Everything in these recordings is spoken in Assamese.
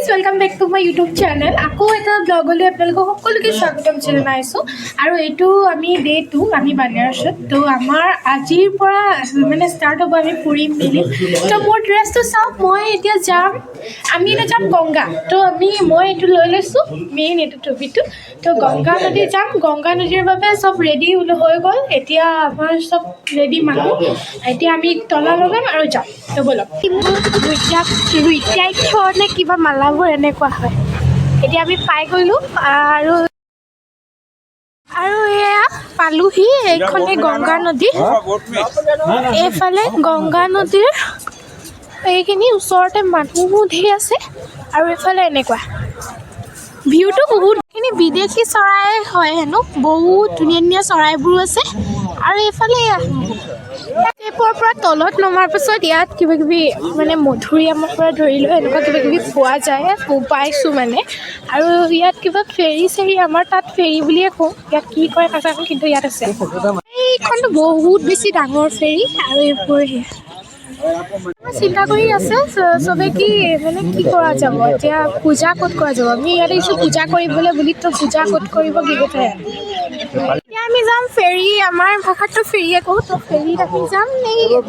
Guys welcome back to my YouTube channel. আকৌ এটা ব্লগলৈ আপোনালোকক সকলোকে স্বাগতম জনাইছোঁ। আৰু এইটো আমি ডে 2 আমি বানাৰসত। তো আমাৰ আজিৰ পৰা মানে ষ্টাৰ্ট হ'ব আমি ফুৰিম মেলি। তো মোৰ ড্ৰেছটো চাওক, মই এতিয়া আমি এতিয়া যাম গংগা। তো মই এইটো লৈ লৈছোঁ মেইন এইটো টুপিটো। তো গংগা নদী যাম। গংগা নদীৰ বাবে চব ৰেডি হৈ গ'ল। এতিয়া আমাৰ চব ৰেডি মানুহ। এতিয়া আমি তলা লগাম আৰু যাম। তো ব'লক। নে কিবা মালাবোৰ এনেকুৱা হয়। এতিয়া আমি পাই গ'লোঁ আৰু এয়া পালোহি। এইখনে গংগা নদী। এইফালে গংগা নদীৰ এইখিনি ওচৰতে মানুহো ধেৰ আছে আৰু এইফালে এনেকুৱা ভিউটো বহুতখিনি বিদেশী চৰাই হয় হেনো। বহুত ধুনীয়া ধুনীয়া চৰাইবোৰো আছে। আৰু এইফালে টেপৰ পৰা তলত নমাৰ পাছত ইয়াত কিবা কিবি মানে মধুৰিআমৰ পৰা ধৰি লৈ এনেকুৱা কিবা কিবি পোৱা যায়, পাইছোঁ মানে। আৰু ইয়াত কিবা ফেৰী আমাৰ তাত ফেৰী বুলিয়ে কওঁ, ইয়াত কি কয় নাজানো, কিন্তু ইয়াত আছে। এইখনটো বহুত বেছি ডাঙৰ ফেৰী। আৰু এইবোৰ চিন্তা কৰি আছে চবে কি মানে কি কৰা যাব, এতিয়া পূজা ক'ত কৰা যাব। আমি ইয়াত আহিছোঁ পূজা কৰিবলৈ বুলি। তো পূজা ক'ত কৰিব কি কথা। এতিয়া আমি যাম ফেৰী, আমাৰ ভাষাততো ফেৰীয়ে কওঁ। তো ফেৰীত আমি যাম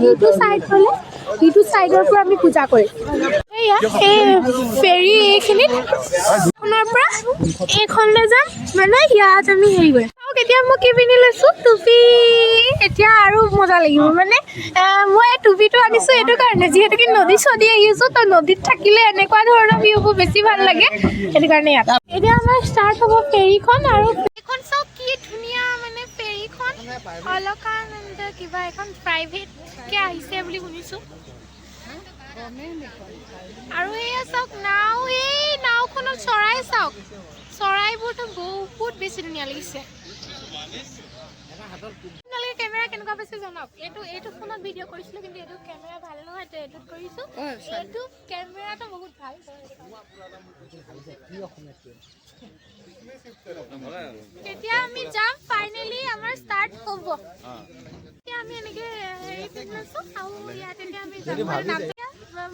এইটো চাইড হ'লে, ইটো চাইডৰ পৰা আমি পূজা কৰিম। এয়া এই ফেৰী এইখিনিত এইখনৰ পৰা এইখনলৈ যাম মানে ইয়াত আমি হেৰি কৰিম। এতিয়া মই কি পিন্ধি লৈছোঁ টুপি। এতিয়া আৰু মজা লাগিব মানে। মই এই টুপিটো আনিছোঁ এইটো কাৰণে, যিহেতুকে নদী চদী আহিছোঁ। তো নদীত থাকিলে এনেকুৱা ধৰণৰ ভিউবোৰ বেছি ভাল লাগে, সেইটো কাৰণে ইয়াত। এতিয়া আমাৰ ষ্টাৰ্ট হ'ব ফেৰীখন। আৰু ফেৰীখন চাওক কি ধুনীয়া মানে ফেৰীখন। অলকানন্দ কিবা এখন প্ৰাইভেটকৈ আহিছে বুলি শুনিছোঁ। আৰু এয়া চাওক নাও, এই নাওখনত চৰাই চাওক, চৰাইবোৰতো বহুত বেছি ধুনীয়া লাগিছে। আপোনালোকে কেমেৰা কেনেকুৱা পাইছে জনাওক। এইটো ফোনত ভিডিঅ' কৰিছিলোঁ, কিন্তু এইটো কেমেৰা ভাল নহয়, তো এইটোত কৰিছোঁ। এইটো কেমেৰাটো বহুত ভাল। তেতিয়া আমি যাম ফাইনেলি, আমাৰ ষ্টাৰ্ট হ'ব। এতিয়া আমি এনেকৈ হেৰি পিন্ধি আছোঁ আৰু ইয়াত এতিয়া আমি যাম।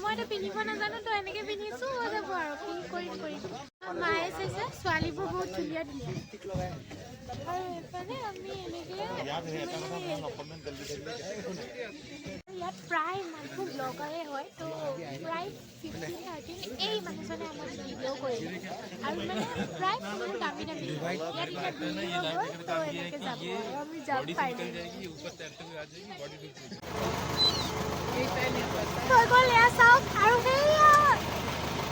মই এতিয়া পিন্ধিব নাজানো, তো এনেকৈ পিন্ধিছোঁ হৈ যাব আৰু কি কৰিম। মায়ে চাইছে ছোৱালীবোৰ বহুত ধুনীয়া ধুনীয়া। আৰু এইফালে আমি এনেকৈ ইয়াত প্ৰায় মানুহ ব্লগাৰে হয়। তো প্ৰায় 15-13 এই মানুহজনে আমাক ভিডিঅ' কৰিলে। আৰু মানে প্ৰায় বহুত দামী ইয়াত এতিয়া বিক্ৰী হৈ গ'ল। তো এনেকৈ যাব আৰু আমি যাম ফাইনেলি। হৈ গ'ল এয়া চাওক। আৰু সেয়া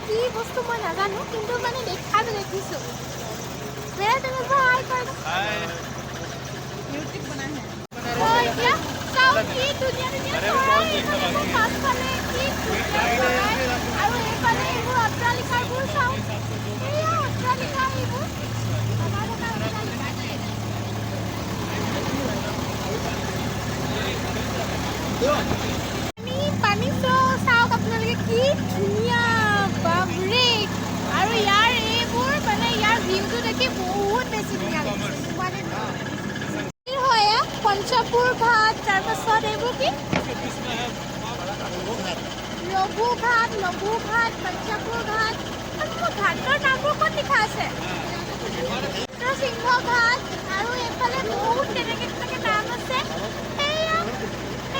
কি বস্তু মই নাজানো, কিন্তু মানে দেখাটো দেখিছোঁ। তুমি হাই কৈ মিউজিক বনাই এতিয়া চাওক কি ধুনীয়া ধুনীয়া চৰাই। পাছফালে কি ধুনীয়া চৰাই। আৰু এইফালে এইবোৰ অট্টালিকাবোৰ চাওক, এয়া অট্টালিকা এইবোৰ পানীটো চাওক আপোনালোকে কি ধুনীয়া বাপৰে। আৰু ইয়াৰ এইবোৰ মানে ইয়াৰ ভিউটো দেখি বহুত বেছি ধুনীয়া লাগিছে। হয় পঞ্চপুৰ ঘাট, তাৰপাছত এইবোৰ কি লঘু ঘাট, পঞ্চপুৰ ঘাট। ঘাটৰ নামবোৰ ক'ত লিখা আছে? সিংহ ঘাট। আৰু এইফালে বহুত তেনেকৈ নাম আছে।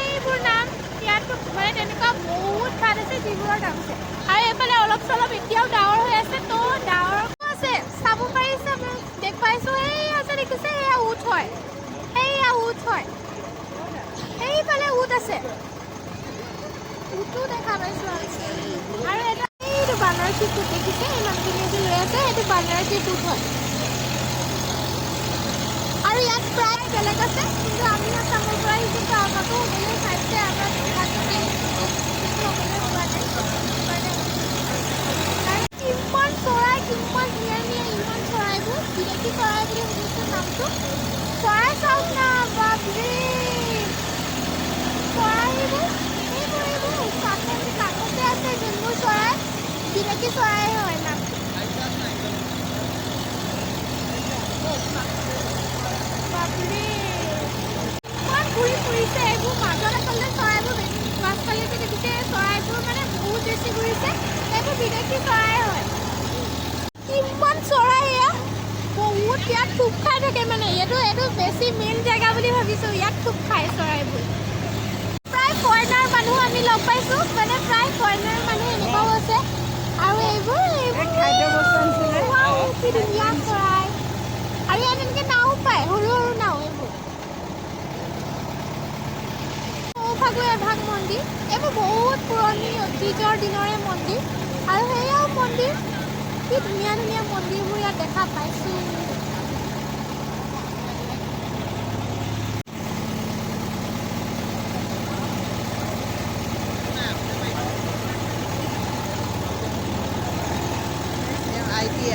এইবোৰ নাম ইয়াত মানে তেনেকুৱা বহুত ঘাট আছে যিবোৰৰ নাম আছে। আৰু এইফালে অলপ চলপ এতিয়াও ডাৱৰ হৈ আছে। তো ডাৱৰ আছে চাব পাৰিছে, দেখ পাইছোঁ। এই আছে দেখিছে, এয়া উট হয়, সেইফালে উট আছে, উটো দেখা পাইছোঁ। আৰু এটা এইটো বানাৰসী উট দেখিছে, এই মানুহখিনিয়ে যে লৈ আছে, এইটো বানাৰসী উট হয়। আৰু ইয়াত প্ৰায় বেলেগ আছে, কিন্তু আমি আসামৰ পৰা আহিছোঁ। তো আমাকো হ'বলৈ চাইছে আমাৰ কিমান চৰাই, কিমান ধুনীয়া ধুনীয়া ইমান চৰাইবোৰ। বিদেশী চৰাই বুলি শুনিছোঁ নামটো। চৰাই চাওক না বাপৰে। চৰাইবোৰ এইবোৰ কাষতে আছে যোনবোৰ চৰাই, বিদেশী চৰাই হয় নাম। বাপৰে ইমান ঘূৰি ফুৰিছে এইবোৰ। মাজত আচলতে চৰাইবোৰ পাছফালে যে দেখিছে, চৰাইবোৰ মানে বহুত বেছি ঘূৰিছে। এইবোৰ বিদেশী চৰাই হয়। কিমান চৰাই এয়া বহুত ইয়াত থুপ খাই থাকে মানে এইটো বেছি মেইন জেগা বুলি ভাবিছোঁ ইয়াত থুপ খাই চৰাইবোৰ প্ৰায় ফৰেনাৰ মানুহ আমি লগ পাইছোঁ মানে প্ৰায় ফৰেনাৰ মানুহ এনেকুৱাও আছে আৰু এইবোৰ খাদ্য বস্তু আনিছিলে কি ধুনীয়া চৰাই আৰু ইয়াত এনেকৈ নাও পায় সৰু সৰু নাও এইবোৰ সৌভাগো এভাগ মন্দিৰ এইবোৰ বহুত পুৰণি অতীজৰ দিনৰে মন্দিৰ আৰু সেয়াও মন্দিৰ কি ধুনীয়া ধুনীয়া মন্দিৰবোৰ ইয়াত দেখা পাইছোঁ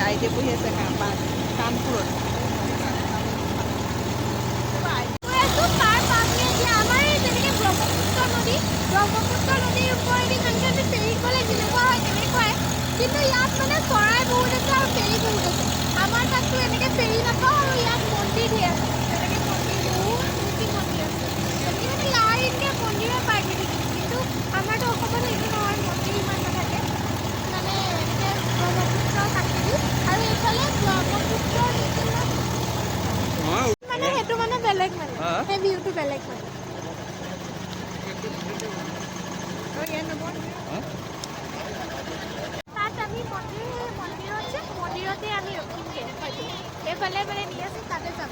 আইটি পঢ়ি আছে কানপুৰত ব্ৰহ্মপুত্ৰ নদীৰ ওপৰেদি যেনেকৈ আমি ফেৰীত গ'লে যেনেকুৱা হয় তেনেকুৱাই কিন্তু ইয়াত মানে চৰাই বহুত আছে আৰু ফেৰী বহুত আছে আমাৰ তাততো এনেকৈ ফেৰী নাপাওঁ আৰু ইয়াত মন্দিৰ ধেৰ আছে তেনেকৈ মন্দিৰ বহুত মূৰ্তি মন্দিৰ আছে তেনেকৈ মানে লাইনকৈ মন্দিৰে পাই গ'লি কিন্তু আমাৰতো অসমত সেইটো নহয় মন্দিৰ ইমান নাথাকে মানে এনেকৈ ব্ৰহ্মপুত্ৰ কাষেদি আৰু এইফালে ব্ৰহ্মপুত্ৰৰ নিচিনা মানে সেইটো মানে বেলেগ মানে সেই ভিউটো বেলেগ মানে তাত আমি মন্দিৰতে আমি ৰখিমগৈ এইফালে মানে নি আছে তাতে যাম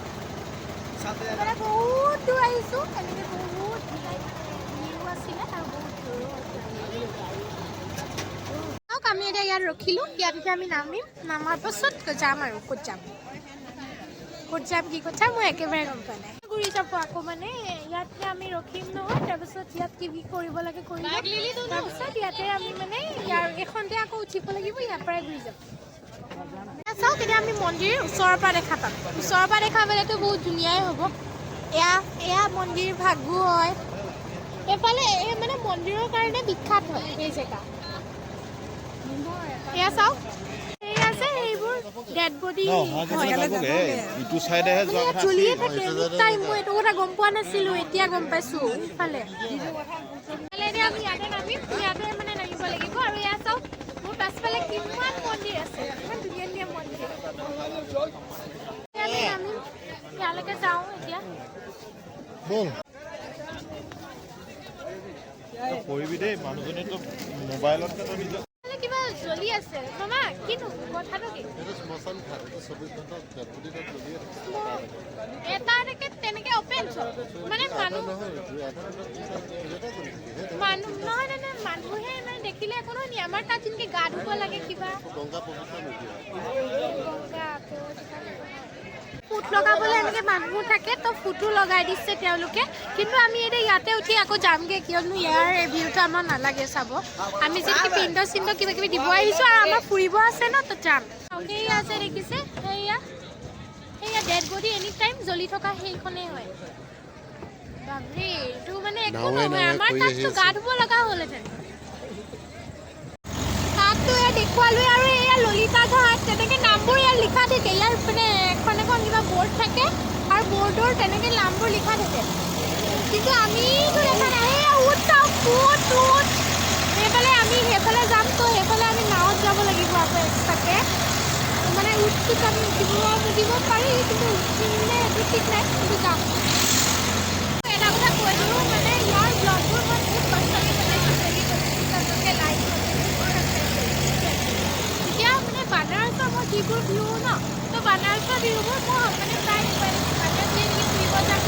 মানে বহুত দূৰ আহিছোঁ এনেকৈ বহুত ভিউ আছিলে আৰু বহুত দূৰো চাওক আমি এতিয়া ইয়াত ৰখিলোঁ ইয়াত এতিয়া আমি নামিম নামাৰ পাছত যাম আৰু ক'ত যাম কি কথা মই একেবাৰে গম পোৱা নাই ঘূৰি যাব আকৌ মানে ইয়াতে আমি ৰখিম নহয় তাৰপিছত ইয়াত কি কৰিব লাগে কৰিম তাৰপিছত ইয়াতে আমি মানে ইয়াৰ এইখনতে আকৌ উঠিব লাগিব ইয়াৰ পৰাই ঘূৰি যাম চাওক এতিয়া আমি মন্দিৰ ওচৰৰ পৰা দেখা পাম ওচৰৰ পৰা দেখা পালেতো বহুত ধুনীয়াই হ'ব এয়া মন্দিৰ ভাগো হয় এইফালে এই মানে মন্দিৰৰ কাৰণে বিখ্যাত হয় এই জেগা এয়া চাওক ডেড বডি জ্বলিয়ে থাকে টাইম মই এইটো কথা গম পোৱা নাছিলোঁ এতিয়া গম পাইছোঁ ইফালে আমি ইয়াতে নামিম ইয়াতে মানে নামিব লাগিব আৰু ইয়াত চাওক মোৰ পাছফালে কিমান মন্দিৰ আছে ইমান ধুনীয়া ধুনীয়া মন্দিৰ আমি নামিম ইয়ালৈকে যাওঁ এতিয়া কৰিবি দেই মানুহজনীতো মোবাইলত কিবা জ্বলি আছে মামা কিনো কথাটো কি এটা তেনেকে অপেন মানে মানুহ নহয় মানুহে মানে দেখিলে একো নহয় নি আমাৰ তাত যেনেকে গা ধুব লাগে কিবা ফুট লগাবলৈ এনেকৈ মানুহ থাকে তো ফুটো লগাই দিছে তেওঁলোকে কিন্তু আমি এতিয়া ইয়াতে উঠি আকৌ যামগৈ কিয়নো ইয়াৰ এই ভিউটো আমাৰ নালাগে চাব আমি যেনেকৈ পিণ্ড চিণ্ড কিবা কিবি দিব আহিছোঁ আৰু আমাৰ ফুৰিব আছে ন তো যাম সেয়া আছে দেখিছে সেয়া ডেড বডি এনি টাইম জ্বলি থকা সেইখনেই হয় বাপৰে এইটো মানে একো নহয় আমাৰ তাততো গা ধুব লগা হ'লহেঁতেন তাততো এয়া দেখুৱালোৱে আৰু এয়া ললিতা ঘাট তেনেকৈ নামবোৰ ইয়াত লিখা থাকে ইয়াৰ মানে এখন কিবা বৰ্ড থাকে আৰু বৰ্ডৰ তেনেকৈ নামবোৰ লিখা থাকে কিন্তু আমিতো দেখা নাই সেইফালে আমি সেইফালে যাম তো সেইফালে আমি নাৱত যাব লাগিব আকৌ এক্সট্ৰাকৈ মানে উঠটোত আমি উঠিব পাৰি কিন্তু উঠিলে সেইটো ঠিক নাই কিন্তু যাম এটা কথা কৈ দিওঁ মানে ইয়াৰ ব্লগবোৰ মই বহুত কষ্টকৈ বনাইছোঁ লাইক এতিয়া মানে বানাৰসৰ মই যিবোৰ ভিউ ন তো বানাৰসৰ ভিউবোৰ মই মানে প্ৰায় বানাৰস এনেকৈ ফুৰিব যাম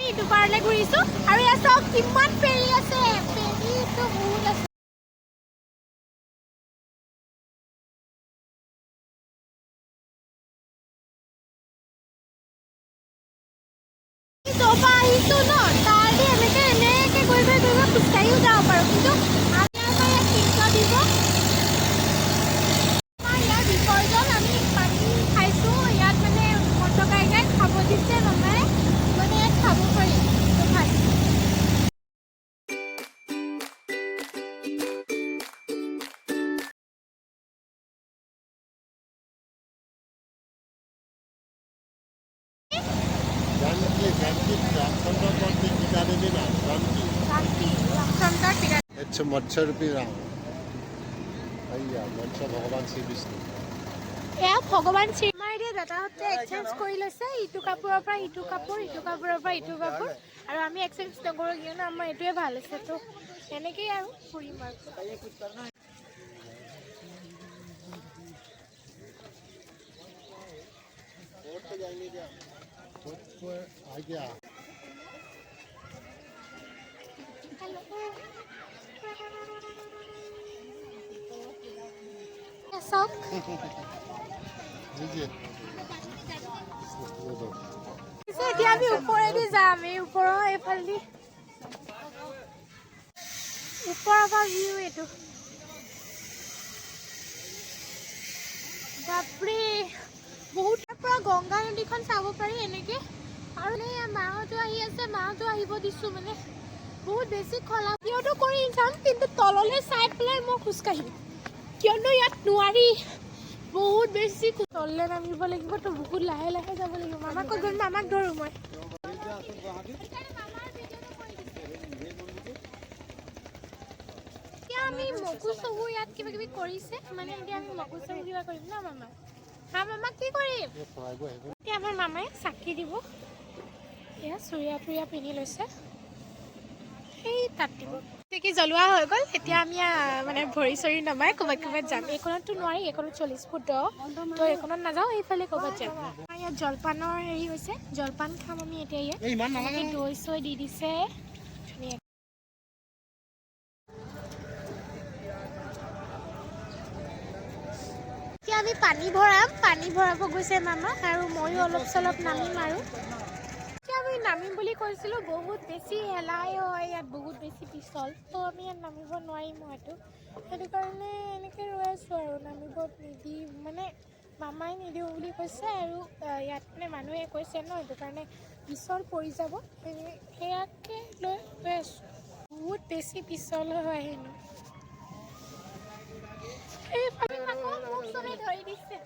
ইটো পাৰলৈ ঘূৰিছোঁ আৰু ইয়াত চাওক কিমান ফেৰী আছে ফেৰীটো বহুত আছে পৰা আহিছোঁ ন তাতে এনেকৈ গৈ খোজকাঢ়িও যাব পাৰোঁ কিন্তু আমি ইয়াৰ পৰা ইয়াত তিনিশ দিব ইয়াৰ বিসৰ্জন আমি পানী খাইছোঁ ইয়াত মানে মটকাই গাই খাব দিছে মামাই মানে ইয়াত খাব পাৰি जानकी रामचंद्र मत्स्यरूपी राम भैया मत्स्य भगवान श्री विष्णु এয়া ভগৱান শ্ৰী আমাৰ এতিয়া দাদাহঁতে এক্সচেঞ্জ কৰি লৈছে ইটো কাপোৰৰ পৰা ইটো কাপোৰ ইটো কাপোৰৰ পৰা ইটো কাপোৰ আৰু আমি এক্সচেঞ্জ নকৰোঁ কিয়নো আমাৰ এইটোৱে ভাল আছে তো এনেকেই আৰু ফুৰিম আৰু आ गया চাওক लीजिए এতিয়া আমি ওপৰেদি যাম এই ওপৰৰ এইফালেদি ওপৰৰ পৰা ভিউ এইটো বাপৰে বহুতৰ পৰা গংগা নদীখন চাব পাৰি এনেকে আৰু মাহঁতো আহি আছে মাহঁতো আহিব দিছোঁ মানে বহুত বেছি খলা ভিডিঅ'টো কৰি যাম কিন্তু তললৈ চাই পেলাই মই খোজকাঢ়িম কিয়নো ইয়াত নোৱাৰি বহুত বেছি তললৈ নামিব লাগিব তো বহুত লাহে লাহে যাব লাগিব মামাক কৈ গ'ল মামাক ধৰোঁ মই এতিয়া আমি মগু চগু ইয়াত কিবা কিবি কৰিছে মানে এতিয়া আমি মগু চগু কিবা কৰিম ন মামা হা মামাক কি কৰিম এতিয়া আমাৰ মামাই চাকি দিব এয়া চুৰিয়া তুৰিয়া পিন্ধি লৈছে সেই তাত দিব চাকি জ্বলোৱা হৈ গ'ল এতিয়া আমি মানে ভৰি চৰি নমাই ক'ৰবাত ক'ৰবাত যাম এইখনততো নোৱাৰি এইখনত 40 ফুট দ তো এইখনত নাযাওঁ এইফালে ক'ৰবাত যাম ইয়াত জলপানৰ হেৰি হৈছে জলপান খাম আমি এতিয়া ইয়াত দৈ চৈ দি দিছে ধুনীয়া এতিয়া আমি পানী ভৰাব গৈছে মামা আৰু ময়ো অলপ চলপ নামিম আৰু এতিয়া আমি নামিম বুলি কৈছিলোঁ বহুত বেছি হেলাই হয় ইয়াত বহুত বেছি পিছল তো আমি ইয়াত নামিব নোৱাৰিম হয়তো সেইটো কাৰণে এনেকৈ ৰৈ আছোঁ আৰু নামিব নিদি মানে মামাই নিদিওঁ বুলি কৈছে আৰু ইয়াত মানে মানুহে কৈছে ন সেইটো কাৰণে পিছল পৰি যাব সেয়াকে লৈ আছোঁ বহুত বেছি পিছল হয় হেনো এইফালে আকৌ মোক চবে ধৰি দিছে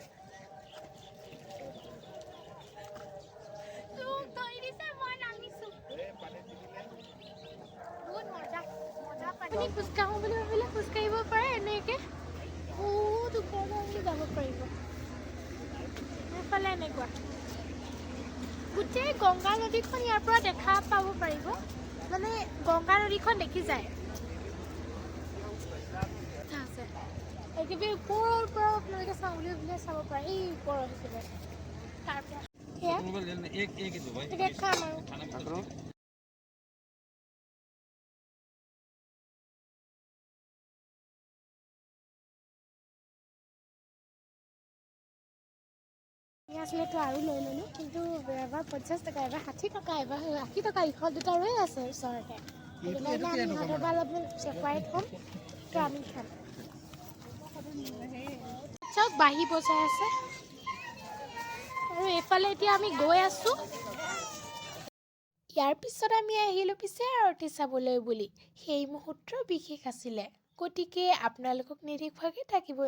মই নামিছোঁ বহুত মজা পানী খোজকাঢ়োঁ বুলি ভাবিলে খোজকাঢ়িব পাৰে এনেকৈ বহুত ওপৰলৈ যাব পাৰিব এইফালে এনেকুৱা গোটেই গংগা নদীখন ইয়াৰ পৰা দেখা পাব পাৰিব মানে গংগা নদীখন দেখি যায় আছে একেবাৰে ওপৰৰ পৰা আপোনালোকে চাওঁ বুলি ভাবিলে চাব পাৰে এই ওপৰৰ সেইখিনি তাৰপৰা এতিয়া খাম আৰু আছিলেতো আৰু লৈ ল'লোঁ কিন্তু এবাৰ 50 টকা এবাৰ 60 টকা এবাৰ 80 টকা ইখন দুটা ৰৈ আছে ওচৰতে সেইটো কাৰণে আমি ইহঁতৰ পৰা অলপমান ছেপাৰেট হ'ম তো আমি খাম চাওক বাঢ়ি বজাই আছে আৰু এইফালে এতিয়া আমি গৈ আছোঁ ইয়াৰ পিছত আমি আহিলোঁ পিছে আৰতি চাবলৈ বুলি সেই মুহূৰ্ত বিশেষ আছিলে গতিকে আপোনালোকক নিৰ্দেশভাৱে থাকিব